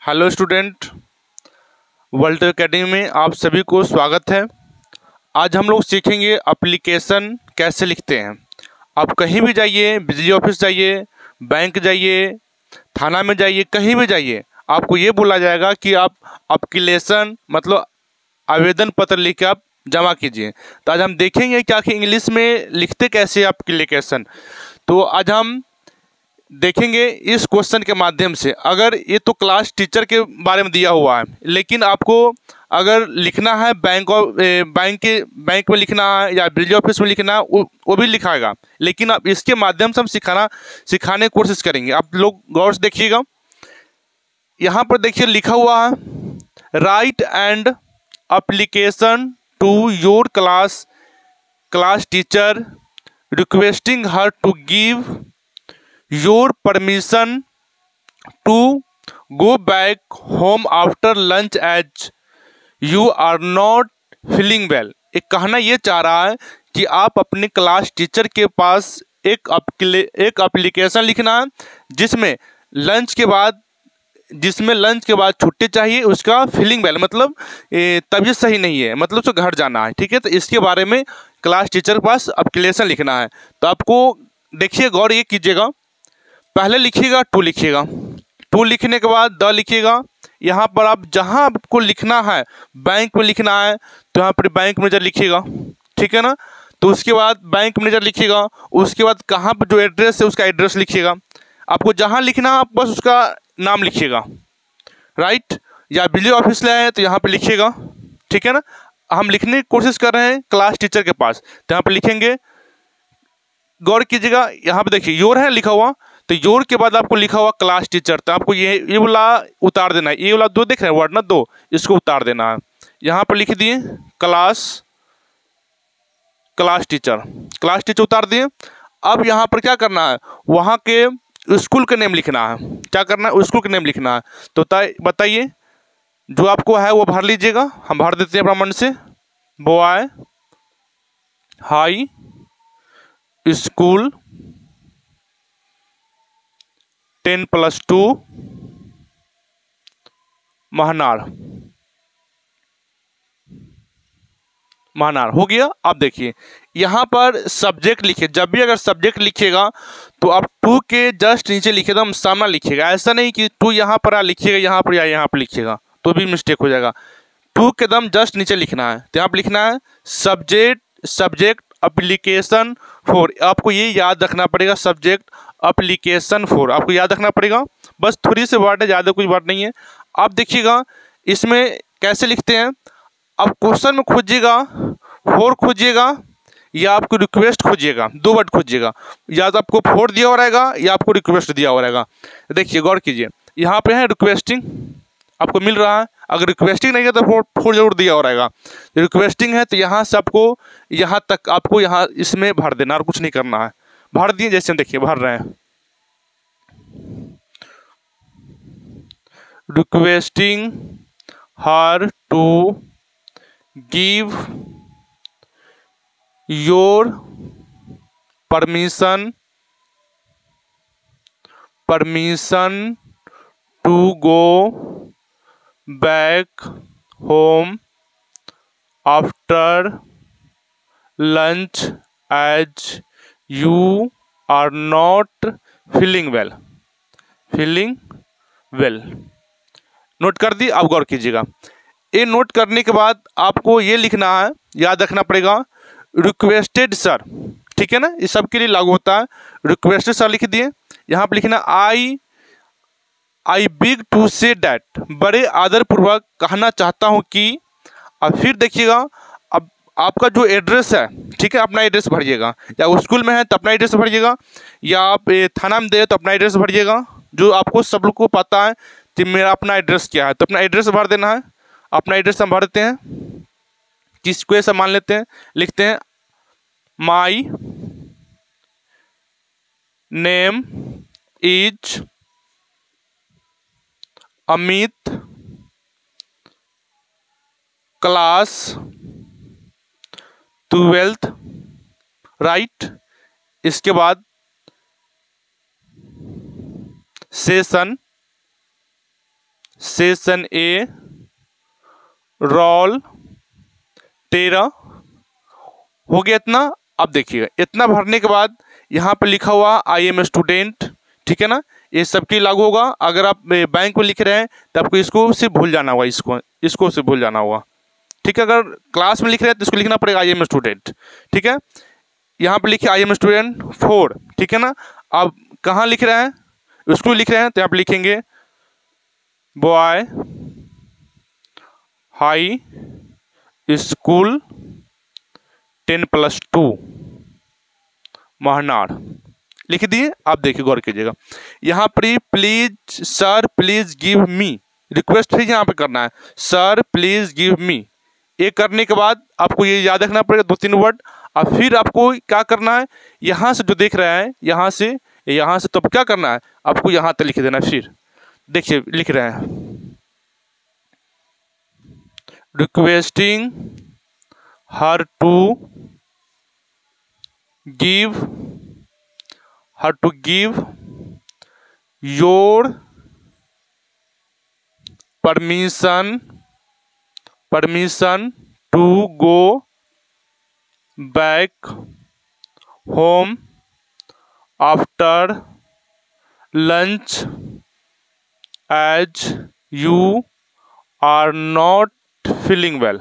Hello student, world academy में आप सभी को स्वागत है। आज हम लोग सीखेंगे एप्लीकेशन कैसे लिखते हैं। आप कहीं भी जाइए, बिजली ऑफिस जाइए, बैंक जाइए, थाना में जाइए, कहीं भी जाइए, आपको ये बोला जाएगा कि आप एप्लीकेशन मतलब आवेदन पत्र लिख के आप जमा कीजिए। तो आज हम देखेंगे कि आखिर इंग्लिश में लिखते कैसे एप्लीकेशन। तो आज हम देखेंगे इस क्वेश्चन के माध्यम से। अगर ये तो क्लास टीचर के बारे में दिया हुआ है, लेकिन आपको अगर लिखना है बैंक में लिखना है या बिजली ऑफिस में लिखना है, वो भी लिखाएगा। लेकिन अब इसके माध्यम से हम सिखाने की कोशिश करेंगे। आप लोग गौर से देखिएगा, यहाँ पर देखिए लिखा हुआ है, write and application to your class teacher requesting her to give your permission to go back home after lunch as you are not feeling well। एक कहना ये चाह रहा है कि आप अपने क्लास टीचर के पास एक एप्लीकेशन लिखना है जिसमें लंच के बाद छुट्टी चाहिए। उसका फीलिंग वेल मतलब तबीयत सही नहीं है, मतलब उसको घर जाना है। ठीक है, तो इसके बारे में क्लास टीचर के पास एप्लीकेशन लिखना है। तो आपको देखिए, गौर ये कीजिएगा, पहले लिखिएगा टू लिखने के बाद द लिखिएगा। यहाँ पर आप जहाँ आपको लिखना है, बैंक में लिखना है तो यहाँ पर बैंक मैनेजर लिखिएगा। ठीक है ना, तो उसके बाद बैंक मैनेजर लिखिएगा। उसके बाद कहाँ पर जो एड्रेस है उसका एड्रेस लिखिएगा। आपको जहाँ लिखना है आप बस उसका नाम लिखिएगा, राइट। या बिजली ऑफिस ले आए तो यहाँ पर लिखिएगा। ठीक है ना, हम लिखने की कोशिश कर रहे हैं क्लास टीचर के पास, तो यहाँ पर लिखेंगे। गौर कीजिएगा, यहाँ पे देखिए योर है लिखा हुआ, तो योर के बाद आपको लिखा हुआ क्लास टीचर, तो आपको ये वाला उतार देना है। ये वाला दो देख रहे हैं वर्ड ना, दो, इसको उतार देना है। यहाँ पर लिख दिए क्लास टीचर उतार दिए। अब यहाँ पर क्या करना है, वहाँ के स्कूल का नेम लिखना है। क्या करना है, स्कूल का नेम लिखना है। तो बताइए, जो आपको है वो भर लीजिएगा। हम भर देते हैं अपना मन से, बॉय हाई स्कूल 10+2 महनार हो गया। अब देखिए यहाँ पर सब्जेक्ट लिखिए। जब भी अगर सब्जेक्ट लिखिएगा तो आप टू के जस्ट नीचे लिखिएगा, हम सामना लिखिएगा। ऐसा नहीं कि टू यहाँ पर लिखिएगा, यहाँ पर या यहाँ पर लिखिएगा तो भी मिस्टेक हो जाएगा। टू के दम जस्ट नीचे लिखना है। तो यहाँ पर लिखना है सब्जेक्ट एप्लीकेशन फॉर। आपको ये याद रखना पड़ेगा, सब्जेक्ट एप्लीकेशन फॉर आपको याद रखना पड़ेगा। बस थोड़ी से वर्ड है, ज़्यादा कुछ वर्ड नहीं है। आप देखिएगा इसमें कैसे लिखते हैं। अब क्वेश्चन में खोजिएगा, फोर खोजिएगा या आपको रिक्वेस्ट खोजिएगा, दो वर्ड खोजिएगा। या तो आपको फोर दिया हो रहेगा या आपको रिक्वेस्ट दिया हो रहेगा। देखिए गौर कीजिए, यहाँ पे है रिक्वेस्टिंग, आपको मिल रहा है। अगर रिक्वेस्टिंग नहीं है तो फोर जरूर दिया हो रहेगा। रिक्वेस्टिंग है तो यहाँ से आपको यहाँ तक आपको यहाँ इसमें भर देना और कुछ नहीं करना है। भर दिए, जैसे हम देखिए भर रहे हैं, requesting her to give your permission to go back home after lunch as you are not feeling well. Note कर दी। आप गौर कीजिएगा, ये नोट करने के बाद आपको ये लिखना है, याद रखना पड़ेगा, रिक्वेस्टेड सर। ठीक है ना, ये सब के लिए लागू होता है। रिक्वेस्टेड सर लिख दिए। यहाँ पर लिखना आई बिग टू से डैट, बड़े आदरपूर्वक कहना चाहता हूँ कि। अब फिर देखिएगा, अब आपका जो एड्रेस है, ठीक है, अपना एड्रेस भरिएगा। या स्कूल में है तो अपना एड्रेस भरिएगा, या आप थाना में दे तो अपना एड्रेस भरिएगा। जो आपको सब लोग को पता है कि मेरा अपना एड्रेस क्या है, तो अपना एड्रेस भर देना है। अपना एड्रेस हम भर देते हैं, किसको ऐसा मान लेते हैं, लिखते हैं my name is Amit, class 12th, right. इसके बाद सेशन सेशन ए, रोल 13 हो गया इतना। अब देखिएगा इतना भरने के बाद यहाँ पे लिखा हुआ आई एम स्टूडेंट, ठीक है ना, ये सबकी लागू होगा। अगर आप बैंक में लिख रहे हैं तो आपको इसको से भूल जाना होगा, इसको से भूल जाना होगा, ठीक है। अगर क्लास में लिख रहे हैं तो इसको लिखना पड़ेगा आई एम स्टूडेंट, ठीक है। यहाँ पे लिखिए आई एम स्टूडेंट 4, ठीक है ना। अब कहाँ लिख रहे हैं, उसको लिख रहे हैं तो यहाँ पे लिखेंगे बॉय हाई स्कूल 10+2 महनार लिख दिए। आप देखिए गौर कीजिएगा यहाँ पर please sir please give me, request भी यहाँ पे करना है, सर प्लीज गिव मी। ये करने के बाद आपको ये याद रखना पड़ेगा 2-3 वर्ड। और फिर आपको क्या करना है, यहाँ से जो देख रहे हैं यहाँ से तो क्या करना है, आपको यहाँ तक लिख देना है। फिर देखिए लिख रहे हैं requesting her to give your permission to go back home after lunch as you are not feeling well,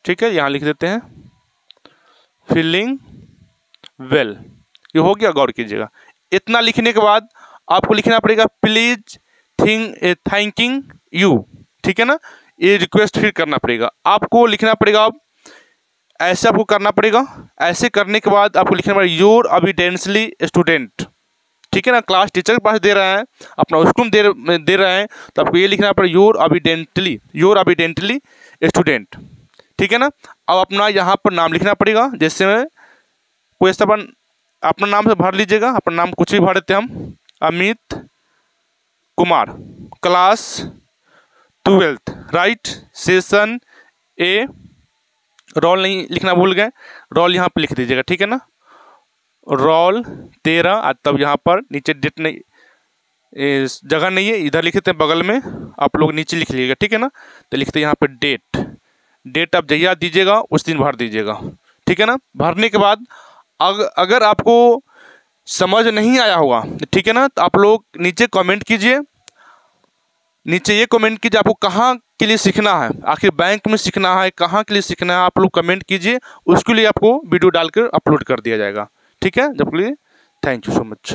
ठीक है। यहाँ लिख देते हैं फीलिंग वेल, ये हो गया। गौर कीजिएगा इतना लिखने के बाद आपको लिखना पड़ेगा प्लीज थैंकिंग यू, ठीक है ना। ये रिक्वेस्ट फिर करना पड़ेगा, आपको लिखना पड़ेगा। अब ऐसे आपको करना पड़ेगा। ऐसे करने के बाद आपको लिखना पड़ेगा योर अविडेंसली स्टूडेंट, ठीक है ना। क्लास टीचर के पास दे रहे हैं, अपना उसको दे रहे हैं, तो आपको ये लिखना पड़ेगा योर अविडेंटली स्टूडेंट, ठीक है ना। अब अपना यहाँ पर नाम लिखना पड़ेगा। जैसे में कोई ऐसा अपना नाम से भर लीजिएगा, अपना नाम कुछ भी भर देते हम, Amit Kumar, class 12th, right, session A, roll नहीं लिखना भूल गए, रोल यहाँ पर लिख दीजिएगा, ठीक है ना, रोल 13। तब यहाँ पर नीचे डेट नहीं, जगह नहीं है, इधर लिखते हैं बगल में, आप लोग नीचे लिख लीजिएगा, ठीक है ना। तो लिखते हैं यहाँ पर डेट आप जहिया दीजिएगा उस दिन भर दीजिएगा, ठीक है ना। भरने के बाद अगर आपको समझ नहीं आया होगा, ठीक है ना, तो आप लोग नीचे कमेंट कीजिए। नीचे ये कमेंट कीजिए आपको कहाँ के लिए सीखना है, आखिर बैंक में सीखना है, कहाँ के लिए सीखना है, आप लोग कमेंट कीजिए। उसके लिए आपको वीडियो डालकर अपलोड कर दिया जाएगा, ठीक है। जब के लिए थैंक यू सो मच।